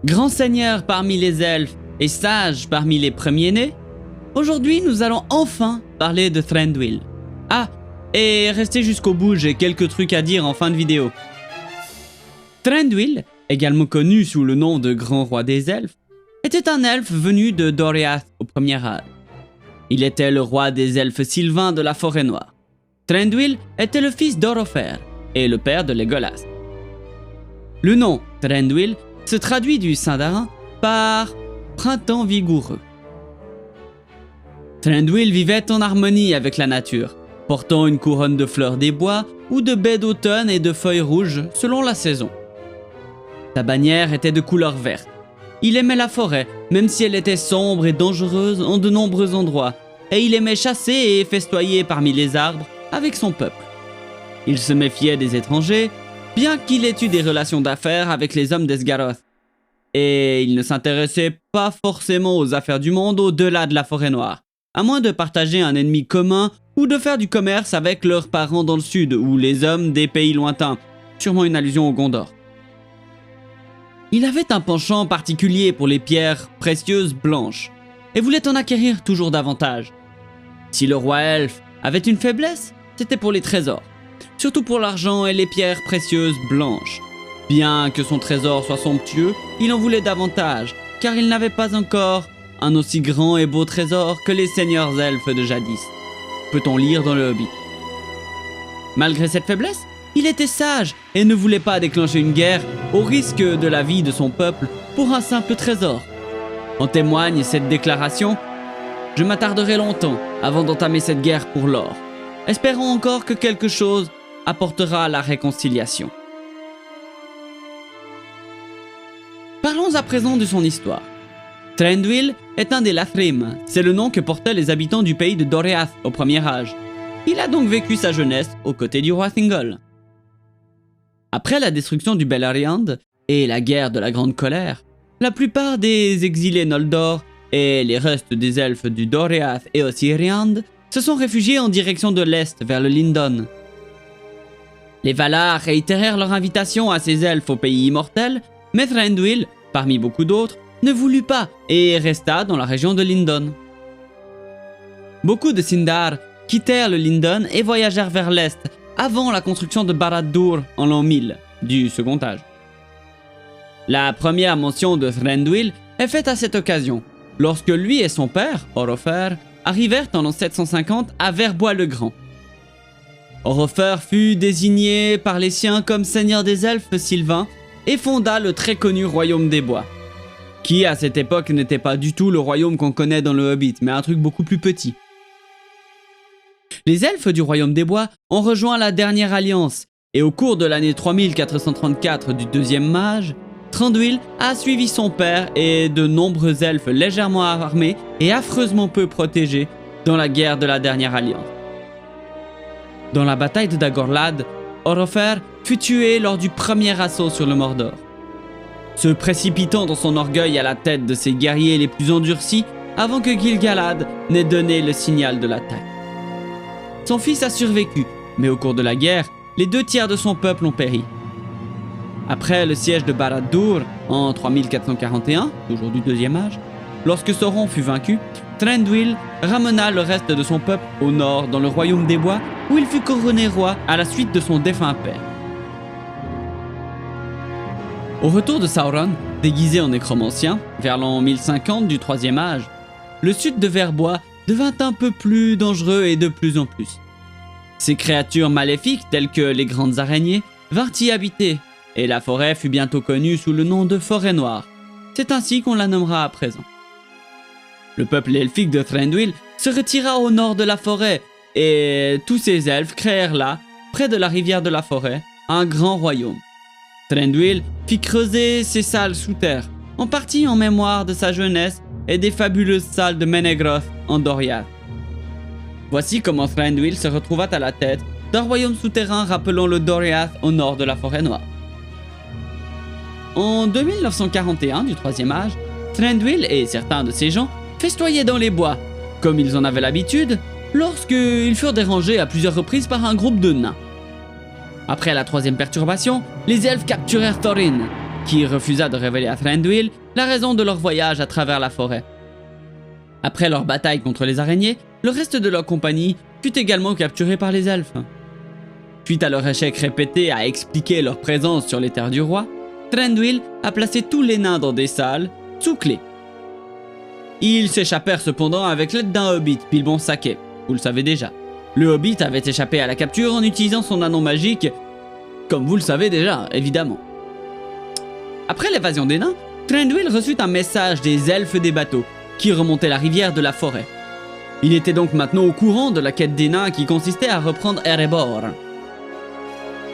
Grand seigneur parmi les elfes et sage parmi les premiers-nés, aujourd'hui nous allons enfin parler de Thranduil. Ah, et restez jusqu'au bout, j'ai quelques trucs à dire en fin de vidéo. Thranduil, également connu sous le nom de Grand Roi des Elfes, était un elfe venu de Doriath au premier âge. Il était le roi des elfes sylvains de la Forêt Noire. Thranduil était le fils d'Orofer et le père de Legolas. Le nom Thranduil se traduit du Sindarin par printemps vigoureux. Thranduil vivait en harmonie avec la nature, portant une couronne de fleurs des bois ou de baies d'automne et de feuilles rouges selon la saison. Sa bannière était de couleur verte. Il aimait la forêt, même si elle était sombre et dangereuse en de nombreux endroits, et il aimait chasser et festoyer parmi les arbres avec son peuple. Il se méfiait des étrangers, bien qu'il ait eu des relations d'affaires avec les hommes d'Esgaroth. Et il ne s'intéressait pas forcément aux affaires du monde au-delà de la Forêt Noire, à moins de partager un ennemi commun ou de faire du commerce avec leurs parents dans le sud ou les hommes des pays lointains, sûrement une allusion au Gondor. Il avait un penchant particulier pour les pierres précieuses blanches et voulait en acquérir toujours davantage. Si le roi elfe avait une faiblesse, c'était pour les trésors, surtout pour l'argent et les pierres précieuses blanches. Bien que son trésor soit somptueux, il en voulait davantage, car il n'avait pas encore un aussi grand et beau trésor que les seigneurs elfes de jadis, peut-on lire dans le Hobbit. Malgré cette faiblesse, il était sage et ne voulait pas déclencher une guerre au risque de la vie de son peuple pour un simple trésor. En témoigne cette déclaration: « Je m'attarderai longtemps avant d'entamer cette guerre pour l'or, espérant encore que quelque chose apportera la réconciliation. » Parlons à présent de son histoire. Thranduil est un des Lathrim, c'est le nom que portaient les habitants du pays de Doriath au premier âge. Il a donc vécu sa jeunesse aux côtés du roi Thingol. Après la destruction du Beleriand et la guerre de la Grande Colère, la plupart des exilés Noldor et les restes des elfes du Doriath et Osiriand se sont réfugiés en direction de l'est vers le Lindon. Les Valar réitérèrent leur invitation à ces elfes au pays immortel, mais Thranduil, parmi beaucoup d'autres, ne voulut pas et resta dans la région de Lindon. Beaucoup de Sindar quittèrent le Lindon et voyagèrent vers l'est avant la construction de Barad-dûr en l'an 1000 du second âge. La première mention de Thranduil est faite à cette occasion, lorsque lui et son père, Orofer, arrivèrent en l'an 750 à Verbois-le-Grand. Orofer fut désigné par les siens comme seigneur des elfes sylvains et fonda le très connu royaume des bois, qui à cette époque n'était pas du tout le royaume qu'on connaît dans le Hobbit, mais un truc beaucoup plus petit. Les elfes du royaume des bois ont rejoint la dernière alliance, et au cours de l'année 3434 du deuxième mage, Thranduil a suivi son père et de nombreux elfes légèrement armés et affreusement peu protégés dans la guerre de la dernière alliance. Dans la bataille de Dagorlad, Orofer fut tué lors du premier assaut sur le Mordor. Se précipitant dans son orgueil à la tête de ses guerriers les plus endurcis avant que Gil-galad n'ait donné le signal de l'attaque. Son fils a survécu, mais au cours de la guerre, les 2/3 de son peuple ont péri. Après le siège de Barad-dûr en 3441, toujours du deuxième âge, lorsque Sauron fut vaincu, Thranduil ramena le reste de son peuple au nord dans le royaume des bois où il fut couronné roi à la suite de son défunt père. Au retour de Sauron, déguisé en nécromancien, vers l'an 1050 du troisième âge, le sud de Verbois devint un peu plus dangereux et de plus en plus. Ces créatures maléfiques telles que les grandes araignées vinrent y habiter, et la forêt fut bientôt connue sous le nom de Forêt Noire. C'est ainsi qu'on la nommera à présent. Le peuple elfique de Thranduil se retira au nord de la forêt, et tous ces elfes créèrent là, près de la rivière de la forêt, un grand royaume. Thranduil fit creuser ses salles sous terre, en partie en mémoire de sa jeunesse et des fabuleuses salles de Menegroth en Doriath. Voici comment Thranduil se retrouva à la tête d'un royaume souterrain rappelant le Doriath au nord de la Forêt Noire. En 2941 du troisième âge, Thranduil et certains de ses gens festoyaient dans les bois, comme ils en avaient l'habitude, lorsqu'ils furent dérangés à plusieurs reprises par un groupe de nains. Après la troisième perturbation, les elfes capturèrent Thorin, qui refusa de révéler à Thranduil la raison de leur voyage à travers la forêt. Après leur bataille contre les araignées, le reste de leur compagnie fut également capturé par les elfes. Suite à leur échec répété à expliquer leur présence sur les terres du roi, Thranduil a placé tous les nains dans des salles, sous clé. Ils s'échappèrent cependant avec l'aide d'un hobbit, Bilbon Saquet, vous le savez déjà. Le hobbit avait échappé à la capture en utilisant son anneau magique, comme vous le savez déjà, évidemment. Après l'évasion des nains, Thranduil reçut un message des elfes des bateaux, qui remontaient la rivière de la forêt. Il était donc maintenant au courant de la quête des nains qui consistait à reprendre Erebor.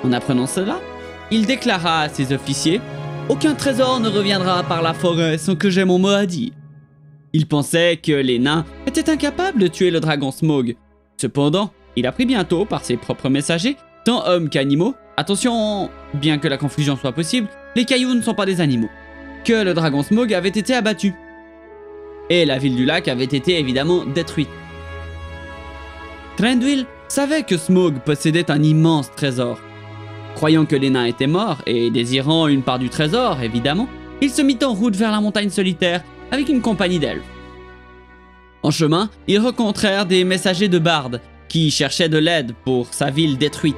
En apprenant cela, il déclara à ses officiers « Aucun trésor ne reviendra par la forêt sans que j'aie mon mot à dire ». Il pensait que les nains étaient incapables de tuer le dragon Smaug. Cependant, il apprit bientôt par ses propres messagers, tant hommes qu'animaux, attention, bien que la confusion soit possible, les cailloux ne sont pas des animaux, que le dragon Smaug avait été abattu. Et la ville du lac avait été évidemment détruite. Thranduil savait que Smaug possédait un immense trésor. Croyant que les nains étaient morts et désirant une part du trésor, évidemment, il se mit en route vers la montagne solitaire avec une compagnie d'elfes. En chemin, ils rencontrèrent des messagers de Bard qui cherchaient de l'aide pour sa ville détruite.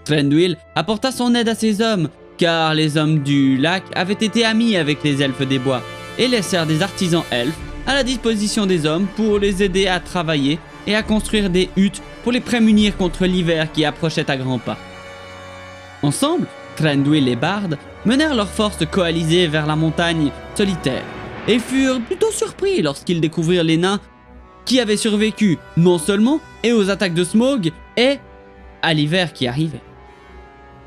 Thranduil apporta son aide à ces hommes, car les hommes du lac avaient été amis avec les elfes des bois et laissèrent des artisans elfes à la disposition des hommes pour les aider à travailler et à construire des huttes pour les prémunir contre l'hiver qui approchait à grands pas. Ensemble, Thranduil et Bard menèrent leurs forces coalisées vers la montagne solitaire et furent plutôt surpris lorsqu'ils découvrirent les nains qui avaient survécu non seulement et aux attaques de Smaug et à l'hiver qui arrivait.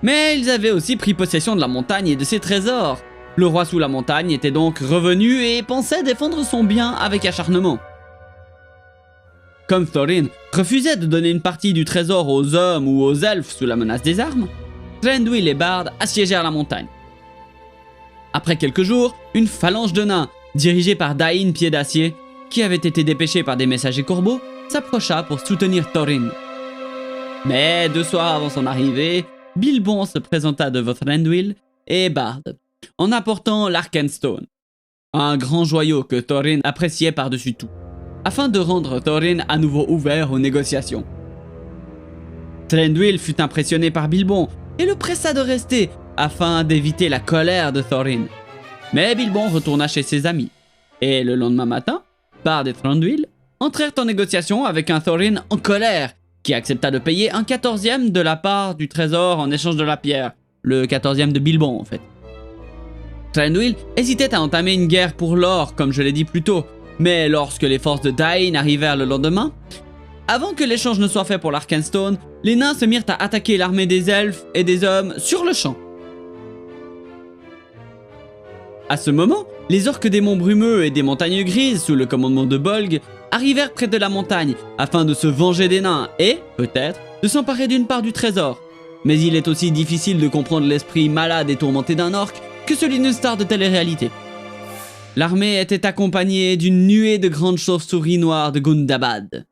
Mais ils avaient aussi pris possession de la montagne et de ses trésors. Le roi sous la montagne était donc revenu et pensait défendre son bien avec acharnement. Comme Thorin refusait de donner une partie du trésor aux hommes ou aux elfes sous la menace des armes, Thranduil et Bard assiégèrent la montagne. Après quelques jours, une phalange de nains, dirigée par Dain Pied d'Acier, qui avait été dépêché par des messagers corbeaux, s'approcha pour soutenir Thorin. Mais 2 soirs avant son arrivée, Bilbon se présenta devant Thranduil et Bard, en apportant l'Arkenstone, un grand joyau que Thorin appréciait par-dessus tout, afin de rendre Thorin à nouveau ouvert aux négociations. Thranduil fut impressionné par Bilbon et le pressa de rester afin d'éviter la colère de Thorin. Mais Bilbon retourna chez ses amis, et le lendemain matin, Bard et Thranduil entrèrent en négociation avec un Thorin en colère qui accepta de payer 1/14 de la part du trésor en échange de la pierre, le 14e de Bilbon en fait. Thranduil hésitait à entamer une guerre pour l'or comme je l'ai dit plus tôt, mais lorsque les forces de Dain arrivèrent le lendemain, avant que l'échange ne soit fait pour l'Arkenstone, les nains se mirent à attaquer l'armée des elfes et des hommes sur le champ. À ce moment, les orques des monts brumeux et des montagnes grises, sous le commandement de Bolg, arrivèrent près de la montagne afin de se venger des nains et, peut-être, de s'emparer d'une part du trésor. Mais il est aussi difficile de comprendre l'esprit malade et tourmenté d'un orque que celui d'une star de télé-réalité. L'armée était accompagnée d'une nuée de grandes chauves-souris noires de Gundabad.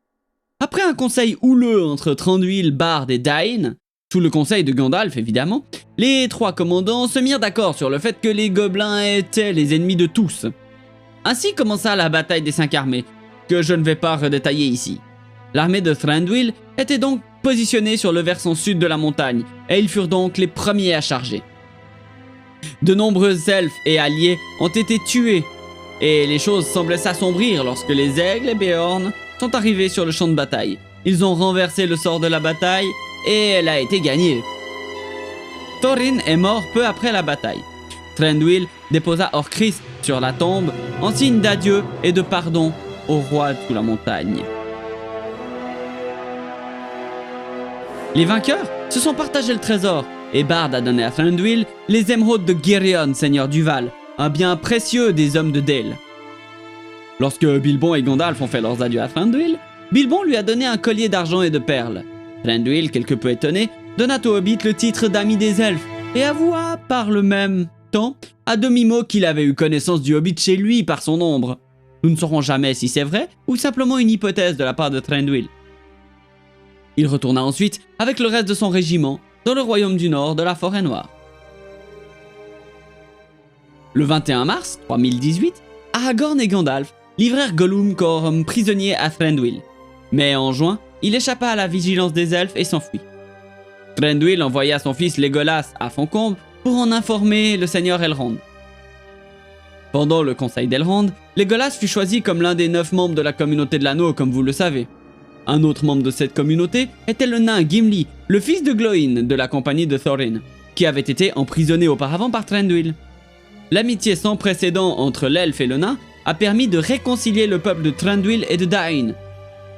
Après un conseil houleux entre Thranduil, Bard et Dain, sous le conseil de Gandalf évidemment, les 3 commandants se mirent d'accord sur le fait que les gobelins étaient les ennemis de tous. Ainsi commença la bataille des 5 armées, que je ne vais pas redétailler ici. L'armée de Thranduil était donc positionnée sur le versant sud de la montagne, et ils furent donc les premiers à charger. De nombreux elfes et alliés ont été tués, et les choses semblaient s'assombrir lorsque les aigles et Beorn sont arrivés sur le champ de bataille. Ils ont renversé le sort de la bataille, et elle a été gagnée. Thorin est mort peu après la bataille. Thranduil déposa Orcrist sur la tombe en signe d'adieu et de pardon au roi sous la montagne. Les vainqueurs se sont partagés le trésor, et Bard a donné à Thranduil les émeraudes de Girion, seigneur du Val, un bien précieux des hommes de Dale. Lorsque Bilbon et Gandalf ont fait leurs adieux à Thranduil, Bilbon lui a donné un collier d'argent et de perles. Thranduil, quelque peu étonné, donna au Hobbit le titre d'ami des elfes et avoua par le même temps à demi-mot qu'il avait eu connaissance du Hobbit chez lui par son ombre. Nous ne saurons jamais si c'est vrai ou simplement une hypothèse de la part de Thranduil. Il retourna ensuite avec le reste de son régiment dans le royaume du Nord de la Forêt Noire. Le 21 mars 3018, Aragorn et Gandalf livrèrent Gollum comme prisonnier à Thranduil. Mais en juin, il échappa à la vigilance des elfes et s'enfuit. Thranduil envoya son fils Legolas à Foncombe pour en informer le seigneur Elrond. Pendant le conseil d'Elrond, Legolas fut choisi comme l'un des 9 membres de la communauté de l'anneau, comme vous le savez. Un autre membre de cette communauté était le nain Gimli, le fils de Glóin de la compagnie de Thorin, qui avait été emprisonné auparavant par Thranduil. L'amitié sans précédent entre l'elfe et le nain a permis de réconcilier le peuple de Thranduil et de Dain.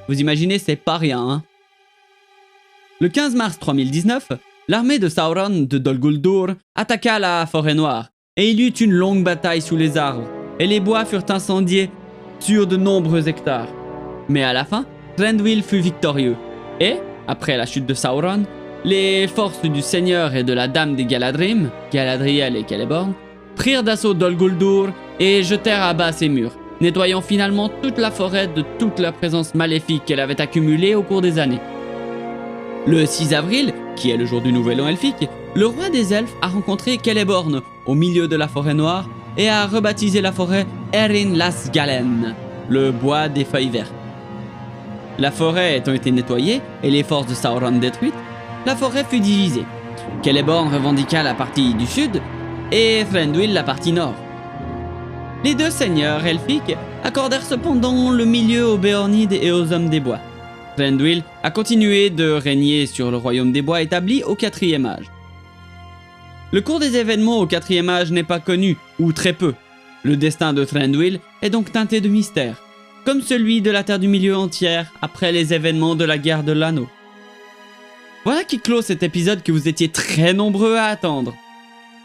Vous imaginez, c'est pas rien, hein? Le 15 mars 3019, l'armée de Sauron de Dol Guldur attaqua la forêt noire, et il y eut une longue bataille sous les arbres, et les bois furent incendiés sur de nombreux hectares. Mais à la fin, Thranduil fut victorieux, et, après la chute de Sauron, les forces du Seigneur et de la Dame des Galadrim, Galadriel et Celeborn, prirent d'assaut Dol Guldur et jetèrent à bas ses murs, nettoyant finalement toute la forêt de toute la présence maléfique qu'elle avait accumulée au cours des années. Le 6 avril, qui est le jour du Nouvel An elfique, le roi des elfes a rencontré Celeborn au milieu de la forêt noire et a rebaptisé la forêt Erin las Galen, le bois des feuilles vertes. La forêt étant été nettoyée et les forces de Sauron détruites, la forêt fut divisée. Celeborn revendiqua la partie du sud et Thranduil la partie nord. Les deux seigneurs elfiques accordèrent cependant le milieu aux Béornides et aux Hommes des Bois. Thranduil a continué de régner sur le royaume des bois établi au 4e âge. Le cours des événements au 4e âge n'est pas connu, ou très peu. Le destin de Thranduil est donc teinté de mystère, comme celui de la Terre du Milieu entière après les événements de la guerre de l'Anneau. Voilà qui clôt cet épisode que vous étiez très nombreux à attendre.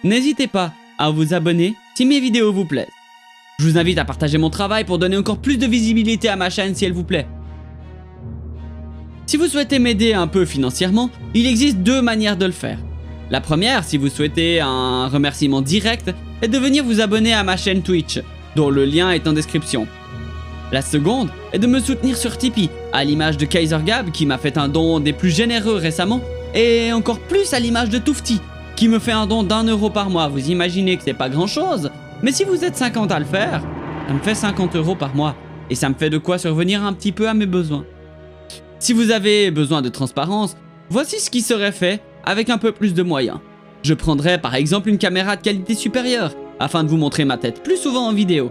N'hésitez pas à vous abonner si mes vidéos vous plaisent. Je vous invite à partager mon travail pour donner encore plus de visibilité à ma chaîne si elle vous plaît. Si vous souhaitez m'aider un peu financièrement, il existe 2 manières de le faire. La première, si vous souhaitez un remerciement direct, est de venir vous abonner à ma chaîne Twitch, dont le lien est en description. La seconde est de me soutenir sur Tipeee, à l'image de Kaiser Gab qui m'a fait un don des plus généreux récemment, et encore plus à l'image de Toufti, qui me fait un don d'1 euro par mois. Vous imaginez que c'est pas grand chose, mais si vous êtes 50 à le faire, ça me fait 50 € par mois, et ça me fait de quoi survenir un petit peu à mes besoins. Si vous avez besoin de transparence, voici ce qui serait fait avec un peu plus de moyens. Je prendrais par exemple une caméra de qualité supérieure, afin de vous montrer ma tête plus souvent en vidéo.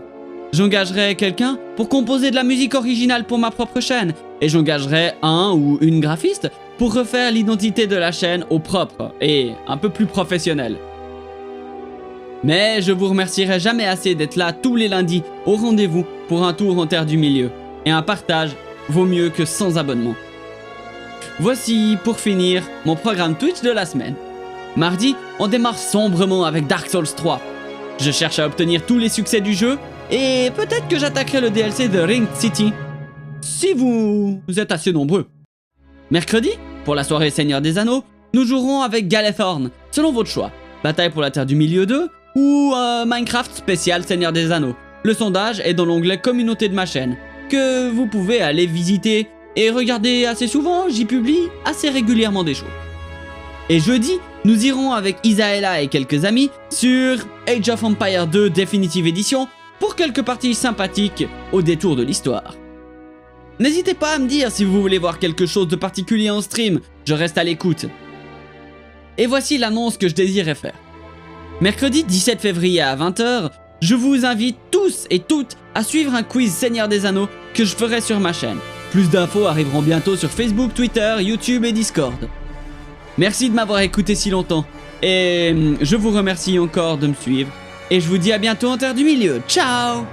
J'engagerais quelqu'un pour composer de la musique originale pour ma propre chaîne, et j'engagerais un ou une graphiste pour refaire l'identité de la chaîne au propre et un peu plus professionnel. Mais je vous remercierai jamais assez d'être là tous les lundis au rendez-vous pour un tour en Terre du Milieu, et un partage vaut mieux que 100 abonnements. Voici, pour finir, mon programme Twitch de la semaine. Mardi, on démarre sombrement avec Dark Souls 3. Je cherche à obtenir tous les succès du jeu, et peut-être que j'attaquerai le DLC de Ring City, si vous êtes assez nombreux. Mercredi, pour la soirée Seigneur des Anneaux, nous jouerons avec Galethorn, selon votre choix. Bataille pour la Terre du Milieu 2 ou Minecraft spécial Seigneur des Anneaux. Le sondage est dans l'onglet Communauté de ma chaîne, que vous pouvez aller visiter et regarder assez souvent. J'y publie assez régulièrement des choses. Et jeudi, nous irons avec Isaela et quelques amis sur Age of Empires 2 Definitive Edition pour quelques parties sympathiques au détour de l'histoire. N'hésitez pas à me dire si vous voulez voir quelque chose de particulier en stream, je reste à l'écoute. Et voici l'annonce que je désirais faire. Mercredi 17 février à 20 h, je vous invite tous et toutes à suivre un quiz Seigneur des Anneaux que je ferai sur ma chaîne. Plus d'infos arriveront bientôt sur Facebook, Twitter, YouTube et Discord. Merci de m'avoir écouté si longtemps, et je vous remercie encore de me suivre, et je vous dis à bientôt en Terre du Milieu. Ciao!